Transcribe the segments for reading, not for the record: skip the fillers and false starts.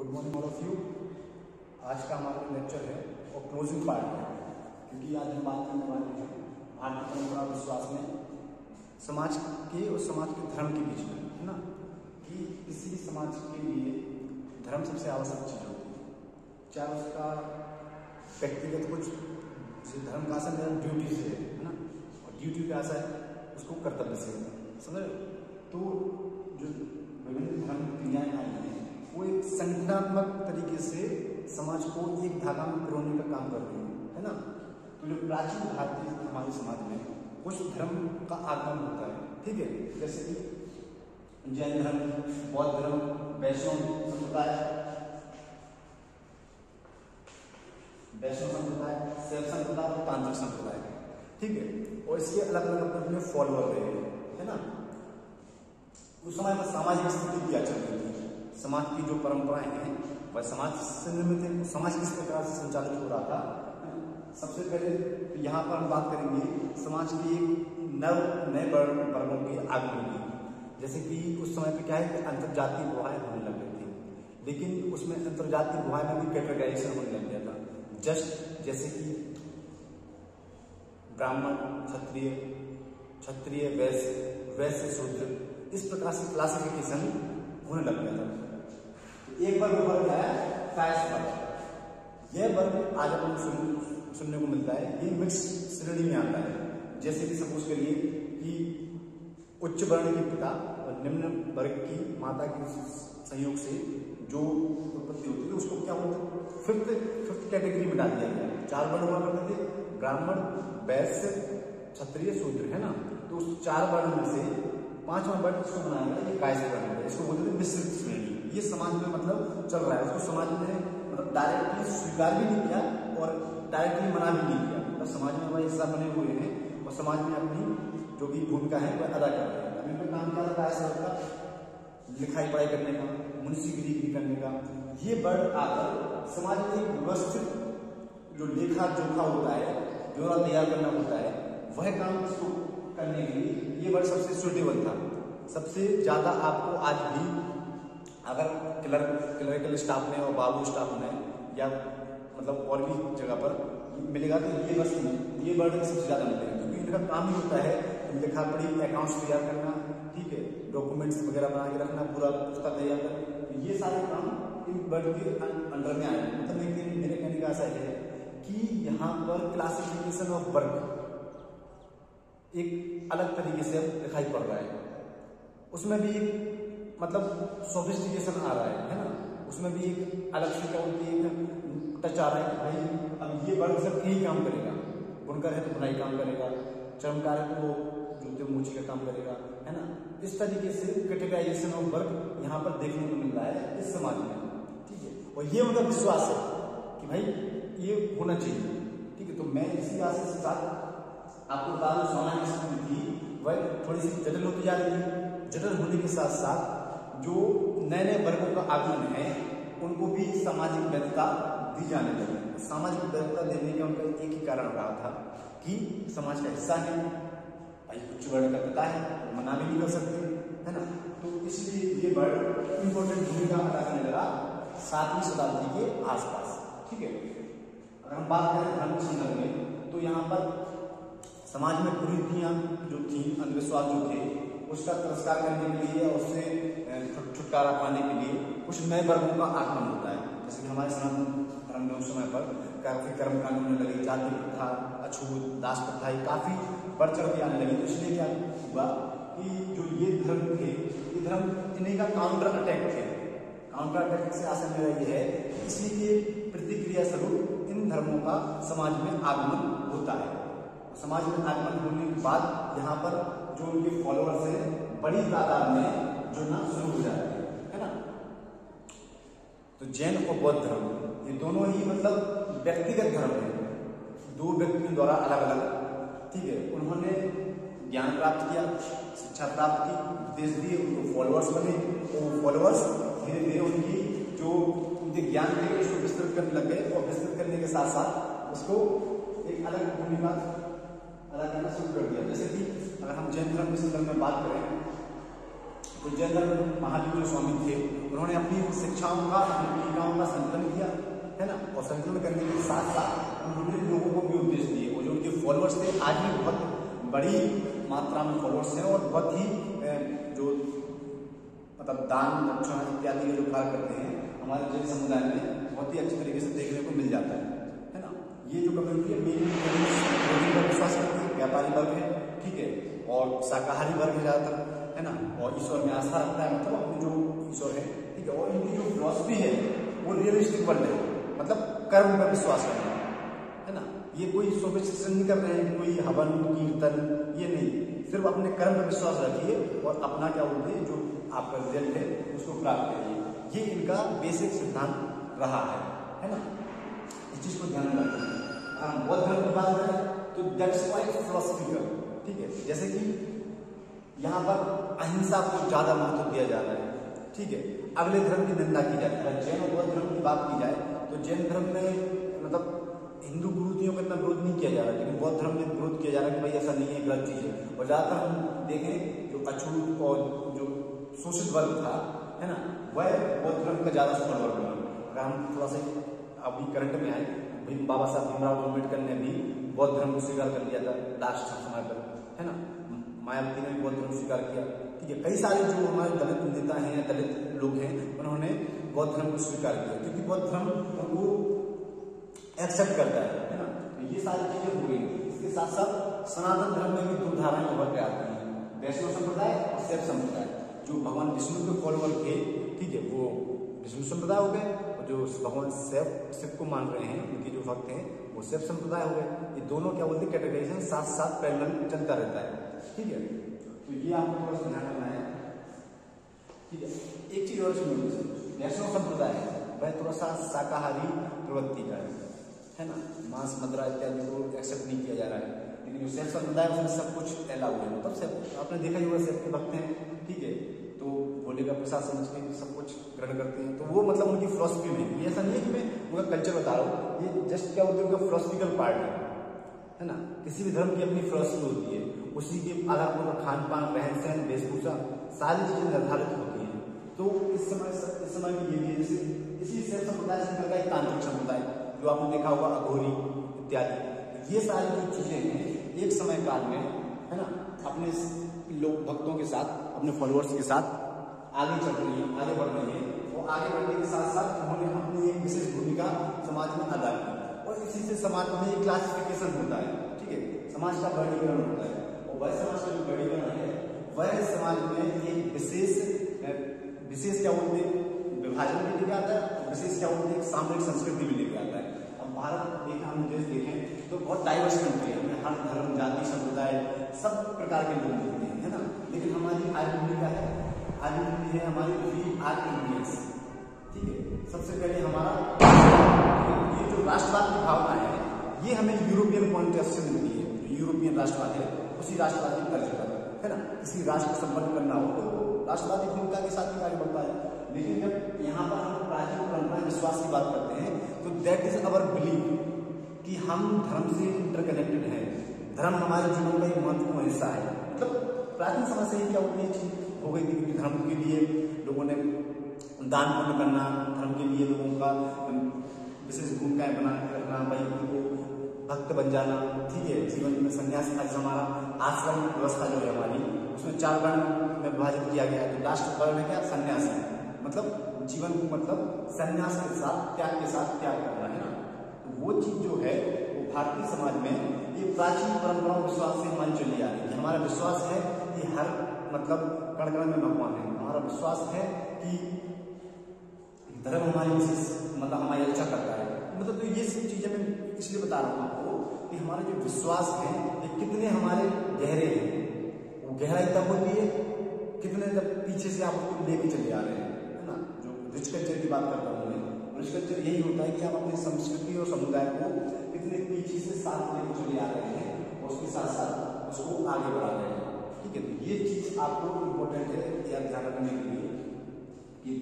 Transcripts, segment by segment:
Good morning all of you. आज का हमारा लेक्चर है और क्लोजिंग पार्ट है, क्योंकि आज हम बात करने वाले हैं भारतीय परंपरा विश्वास में समाज के और समाज के धर्म के बीच में, है ना, कि किसी भी समाज के लिए धर्म सबसे आवश्यक चीज़ होती है। चाहे उसका व्यक्तिगत कुछ धर्म का असर मेरा ड्यूटी से है ना, और ड्यूटी का असर उसको कर्तव्य से समझ। तो जो विभिन्न धर्म क्रियाएं आई हैं वो एक संगठनात्मक तरीके से समाज को एक धागा में पिरोने का काम कर रही है ना। तो जो प्राचीन भारतीय हमारे समाज में कुछ धर्म का आगमन होता है, ठीक है, जैसे कि जैन धर्म, बौद्ध धर्म, वैष्णव संप्रदाय, शैव संप्रदाय और तांत्रिक संप्रदाय, ठीक है, और इसके अलग अलग अपने फॉलोअर रहे है ना। उस समय में सामाजिक स्थिति क्या चल रही थी, समाज की जो परंपराएं हैं वह समाज से निर्मित है, समाज किस प्रकार से संचालित हो रहा था। सबसे पहले यहाँ पर हम बात करेंगे समाज की नए वर्गों के आगमन की। जैसे कि उस समय पे क्या है कि अंतरजातीय विवाह होने लग गए थे, लेकिन उसमें अंतरजातीय विवाह में भी कैटेगराइजेशन होने लग गया था। जैसे कि ब्राह्मण, क्षत्रिय, वैश्य, शूद्र, इस प्रकार से क्लासिफिकेशन होने लग गया था। एक वर्ग क्या है, कास्ट वर्ग। यह वर्ग आज अपन सुनने को मिलता है, ये मिक्स श्रेणी में आता है। जैसे कि सपोज करिए कि उच्च वर्ण के पिता और निम्न वर्ग की माता के संयोग से जो उत्पत्ति होती है उसको क्या बोलते हैं, फिफ्थ कैटेगरी में डाल दिया गया। 4 वर्ण हुआ करते थे, ब्राह्मण, वैश्य, क्षत्रिय, शूद्र, है ना। तो उस 4 वर्ण में से 5वां वर्ण इसको बनाया गया, ये कायस्थ वर्ण है, इसको बोलते थे मिश्रित श्रेणी। ये समाज में मतलब चल रहा है, उसको समाज में मतलब डायरेक्टली स्वीकार भी नहीं किया और डायरेक्टली मना भी नहीं किया, मतलब समाज में वह हिस्सा बने हुए हैं और समाज में अपनी जो भी भूमिका है वह अदा कर रहे हैं। अभी उनका काम क्या था, कायस्थ का लिखाई पढ़ाई करने का, मुंशीगिरी करने का। ये वर्ग आकर समाज में एक व्यवस्थित जो लेखा जोखा होता है, ब्यौरा तैयार करना होता है, वह काम इसको करने के लिए ये वर्ग सबसे सुटेबल था। सबसे ज्यादा आपको आज भी अगर क्लरिकल स्टाफ में और बाबू स्टाफ में या मतलब और भी जगह पर मिलेगा तो ये वर्ड सबसे ज्यादा मिलेगा, क्योंकि इनका काम ही होता है लिखा पढ़ी, अकाउंट्स तैयार करना, ठीक है, डॉक्यूमेंट्स वगैरह बना के रखना, पूरा पुस्तक तैयार करना, ये सारे काम इन वर्ड के अंडर में आए। मतलब मेरे कहने का ऐसा है कि यहाँ पर क्लासिफिकेशन ऑफ वर्क एक अलग तरीके से दिखाई पड़ रहा है। उसमें भी मतलब सोफिस्टिकेशन आ रहा है ना, उसमें भी एक अलग से क्या बोलती है टच आ रहा है कि भाई अब ये वर्ग सब यही काम करेगा, बुनकर है तो बुनाई काम करेगा, चर्मकार है तो वो जूते मोची का काम करेगा, है ना। इस तरीके से कैटेगराइजेशन ऑफ वर्ग यहाँ पर देखने को मिल रहा है इस समाज में, ठीक है। और ये उनका विश्वास है कि भाई ये होना चाहिए, ठीक है। तो मैं इसी आशय के साथ आपको बता दूं, सामान्य स्थिति थी वह थोड़ी सी जटिल होती जा रही थी। जटिल होने के साथ साथ जो नए वर्गों का आगमन है उनको भी सामाजिक वैधता दी जाने लगी। सामाजिक वैधता देने का उनका एक ही कारण रहा था कि समाज का हिस्सा है, भाई उच्च वर्ण का पिता है, मना भी नहीं कर सकते, है ना। तो इसलिए ये वर्ड इंपॉर्टेंट भूमिका अदा करने लगा 7वीं शताब्दी के आसपास, ठीक है। अगर हम बात करें धर्म के संदर्भ में तो यहाँ पर समाज में कुरीतियां जो थी, अंधविश्वास जो थे, उसका तिरस्कार करने के लिए और उससे छुटकारा पाने के लिए कुछ नए वर्गों का आगमन होता है। जैसे कि हमारे सनातन धर्म में उस समय पर काफी कर्म कानून लगे, जाति प्रथा, अछूत, दास प्रथा काफी बढ़ चढ़ के आने लगी। तो इसलिए क्या हुआ कि जो ये धर्म थे, ये धर्म इन्हीं का काउंटर अटैक थे। काउंटर अटैक से आशय मेरा ये है, इसलिए प्रतिक्रिया स्वरूप इन धर्मों का समाज में आगमन होता है। समाज में आगमन होने के बाद यहाँ पर जो उनके फॉलोअर्स हैं बड़ी तादाद में जुड़ना शुरू हो जाते हैं, है ना। तो जैन और बौद्ध धर्म ये दोनों ही मतलब व्यक्तिगत धर्म है, 2 व्यक्तियों द्वारा अलग अलग, ठीक है। उन्होंने ज्ञान प्राप्त किया, शिक्षा प्राप्त की, उपदेश दिए, उनको फॉलोअर्स बने, और फॉलोअर्स धीरे धीरे उनकी जो उनके ज्ञान थे उसको विस्तृत करने लग गए, और विस्तृत करने के साथ साथ उसको एक अलग भूमिका अदा करना शुरू कर दिया। जैसे कि अगर हम जैन धर्म के संदर्भ में बात करें तो जैन धर्म महावीर स्वामी थे, उन्होंने अपनी शिक्षाओं का, अपनी टीकाओं का संकलन किया, है ना, और संकलन करने के साथ साथ उन्होंने लोगों को भी उपदेश दिए, और जो उनके फॉलोअर्स थे आज भी बहुत बड़ी मात्रा में फॉलोअर्स हैं, और बहुत ही जो मतलब दान दक्षिणा इत्यादि जो कार्य करते हैं हमारे जैन समुदाय में बहुत ही अच्छी तरीके से देखने को मिल जाता है ना। ये जो कम्युनिटी है मेरी पर विश्वास करती है, व्यापारी वर्ग है, ठीक है, और शाकाहारी वर्ग है ज़्यादातर, है ना, और ईश्वर में आस्था रखता है, मतलब अपने जो ईश्वर है, ठीक है, और इनकी जो फिलॉसफी है वो रियलिस्टिक वर्ल्ड है, मतलब कर्म पर विश्वास करना, है ना। ये कोई सुपरस्टिशन नहीं कर रहे हैं, कोई हवन कीर्तन, ये नहीं, सिर्फ अपने कर्म पर विश्वास रखिए और अपना क्या बोलते हैं जो आपका रिजल्ट है उसको प्राप्त करिए। ये इनका बेसिक सिद्धांत रहा है ना, इस चीज को ध्यान में रखिए। हम बौद्ध धर्म की बात करें तो दैट्स क्वाइट फिलॉसफिकल, ठीक है, जैसे कि यहाँ पर अहिंसा को ज्यादा महत्व दिया जा रहा है, ठीक है, अगले धर्म की निंदा की जाती है। जैन और बौद्ध धर्म की बात की जाए तो जैन धर्म में मतलब हिंदू गुरुतियों का इतना विरोध नहीं किया जा रहा है, लेकिन बौद्ध धर्म में विरोध किया जा रहा है कि भाई ऐसा नहीं है, गलत चीज है। और ज्यादातर हम देखें जो अछूत और जो शोषित वर्ग था, है ना, वह बौद्ध धर्म का ज्यादा सफल वर्ग बना। अगर हम थोड़ा सा अभी करंट में आए, बाबा साहब भीमराव अम्बेडकर ने भी बौद्ध धर्म को स्वीकार कर लिया था लास्ट समय पर, है ना, मायावती ने भी बौद्ध धर्म स्वीकार किया, ठीक है। कई सारे जो हमारे दलित नेता हैं, दलित लोग हैं, उन्होंने बौद्ध धर्म को स्वीकार किया क्योंकि बौद्ध धर्म को एक्सेप्ट करता है ना। तो ये सारी चीजें हो गई। इसके साथ साथ सनातन धर्म में भी दो धाराएं उभर के आती हैं, वैष्णव संप्रदाय और शैव संप्रदाय। जो भगवान विष्णु के फॉलोअर थे, ठीक है, वो विष्णु संप्रदाय हो गए, और जो भगवान शिव को मान रहे हैं, उनके जो भक्त हैं वो शैव संप्रदाय हो गए। ये दोनों क्या बोलते हैं कैटेगराइजेशन साथ साथ पैरेलल चलता रहता है, ठीक है। तो ये आपको थोड़ा सा ध्यान रखना है, ठीक है। एक चीज और इसमें वैष्णव संप्रदाय है वह थोड़ा सा शाकाहारी प्रवृत्ति का है ना, मांस मदिरा इत्यादि को एक्सेप्ट नहीं किया जा रहा है। लेकिन जो शैव संप्रदाय उसमें सब कुछ अलाउ है, मतलब आपने देखा ही होगा शैव के भक्त हैं, ठीक है, तो भोले का प्रसाद समझ के सब कुछ ग्रहण करते हैं। तो वो मतलब उनकी फिलॉसफी में, ये ऐसा नहीं है कि मैं उनका कल्चर बता रहा हूँ, ये जस्ट क्या होता है उनका फिलोसफिकल पार्ट है ना। किसी भी धर्म की अपनी फिलॉसफी होती है, उसी के आधार पर खान पान, रहन सहन, वेशभूषा सारी चीजें निर्धारित होती हैं। तो इस समय में ये भी इसी शैव संप्रदाय से निकल का एक तांत्रिक संप्रदाय जो आपने देखा होगा, अघोरी इत्यादि, ये सारी जो चीजें हैं एक समय काल में, है ना, अपने लोग भक्तों के साथ, अपने फॉलोअर्स के साथ आगे चल रही है, आगे बढ़ रही है, और आगे बढ़ने के साथ साथ उन्होंने अपनी एक विशेष भूमिका समाज में अदा की। और इसी से समाज में एक क्लासिफिकेशन होता है, ठीक है, समाज का वर्गीकरण होता है, और वह समाज का जो वर्गीकरण है वह समाज में एक विशेष क्या बोलते हैं विभाजन भी लेके आता है, विशेष क्या बोलते हैं सामरिक संस्कृति भी लेके आता है। अब भारत देखा, हम देश देखें तो बहुत डाइवर्स कंट्री है, हमें हर धर्म, जाति, संप्रदाय, सब प्रकार के लोग मिलते हैं, है ना। लेकिन हमारी आइडेंटिटी क्या है, आइडेंटिटी है हमारी वी आर इंडियंस, ठीक है। सबसे पहले हमारा ये जो राष्ट्रवाद की भावना है ये हमें यूरोपियन पॉइंट ऑफ से मिलती है। जो यूरोपियन राष्ट्रवाद है उसी राष्ट्रवाद की तर्ज पर, है ना, किसी राष्ट्र को संपन्न करना हो तो राष्ट्रवादी भूमिका के साथ ही कार्य बढ़ता है। लेकिन जब यहाँ पर हम प्राचीन परंपरा विश्वास की बात करते हैं तो दैट इज अवर बिलीफ कि हम धर्म से इंटरकनेक्टेड हैं, धर्म हमारे जीवन का एक महत्वपूर्ण हिस्सा है। मतलब प्राचीन समय से ही क्या होती है चीज हो गई थी कि धर्म के लिए लोगों ने दान पुण्य करना, धर्म के लिए लोगों का विशेष भूमिकाएं करना, भाई उनको भक्त बन जाना, ठीक है। जीवन में संन्यास आज हमारा आश्रम व्यवस्था जो है हमारी, उसमें 4 वर्ण में विभाजित किया गया है। तो लास्ट वर्ण है क्या, संन्यास है, मतलब जीवन मतलब संन्यास के साथ, त्याग के साथ त्याग करना, है ना। तो वो चीज जो है वो भारतीय समाज में ये प्राचीन परंपराओं विश्वास से हमारी चली आ रही है। हमारा विश्वास है कि हर मतलब कण कण में भगवान है, हमारा विश्वास है कि धर्म हमारी मतलब हमारी रक्षा करता है। मतलब तो ये सब चीजें मैं इसलिए बता रहा हूँ आपको कि हमारे जो विश्वास है ये कितने हमारे गहरे हैं, वो गहराई तब होती है कितने तक पीछे से आप उसको लेके चले आ रहे हैं, है ना। जो रिच कल्चर की बात करता हूँ मैं, रिच कल्चर यही होता है कि आप अपनी संस्कृति और समुदाय को कितने पीछे से साथ लेके चले आ रहे हैं और उसके साथ साथ उसको आगे बढ़ा रहे हैं, ठीक है। तो ये चीज आपको इम्पोर्टेंट है याद ध्यान रखने के लिए कि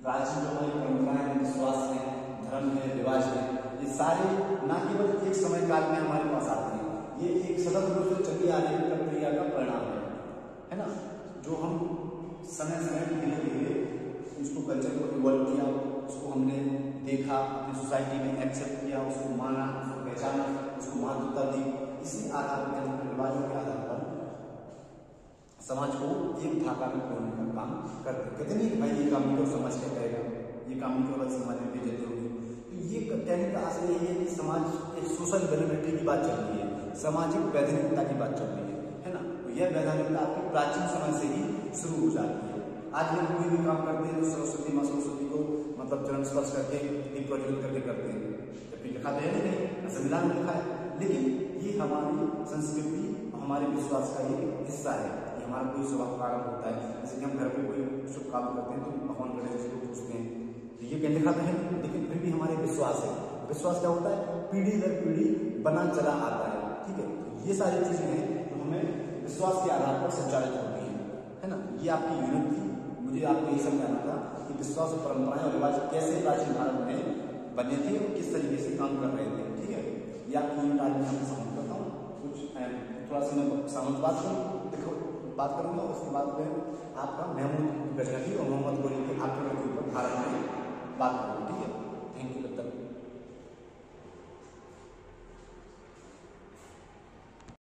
प्राचीन जो हमारी परंपराएं, विश्वास है, धर्म है, रिवाज है, ये सारे ना केवल एक समय काल में हमारे पास आते हैं, ये एक सतत रूप से चली आ रही प्रक्रिया का परिणाम है ना। जो हम समय समय धीरे धीरे उसको कल्चर को इवॉल्व किया, उसको हमने देखा, अपनी सोसाइटी में एक्सेप्ट किया, उसको माना, उसको पहचाना, उसको महत्वता दी। इसी आधार पर रिवाजों के आधार पर समाज को एक धागा में तोड़ने का काम करते। कहते नहीं कि भाई ये काम नहीं तो समाज क्या करेगा, ये काम नहीं तो समाज में बेइज्जती होगी। तो ये कहने का आशय यही है कि समाज एक सोशल वेलिबिलिटी की बात चल रही है, सामाजिक वैधानिकता की बात चल रही है ना। तो यह वैधानिकता आपकी प्राचीन समय से ही शुरू हो जाती है। आज हम कोई भी काम करते हैं तो सरस्वती माँ सरस्वती को मतलब चरण स्पर्श करके दीप प्रज्वलित करके करते हैं, जबकि लिखा तो है नहीं, संविधान में लिखा है, लेकिन ये हमारी संस्कृति हमारे विश्वास का एक हिस्सा है। ये हमारा कोई स्वभाव कारण होता है। जैसे कि हम घर पे कोई शुभ काम करते हैं तो भगवान गणेश जी को पूछते हैं, ये क्या लिखा तो है, लेकिन फिर भी हमारे विश्वास है। विश्वास क्या होता है, पीढ़ी दर पीढ़ी बना चला आता है। ठीक है, तो ये सारी चीजें हैं जो हमें विश्वास के आधार पर संचालित होती है ना। ये आपकी यूनिट थी। मुझे आपको ये समझाना था कि विश्वास और परंपराएं और रिवाज कैसे प्राचीन भारत में बने थे और किस तरीके से काम कर रहे थे। ठीक है, ये आपकी यूनिट आज मैं आपको समझ करता हूँ। कुछ थोड़ा सा मैं समझ बात करूँगा, उसके बाद में आपका महमूद गजनवी और मोहम्मद गोरी के आक्रमण के ऊपर भारत में बात करूँगी।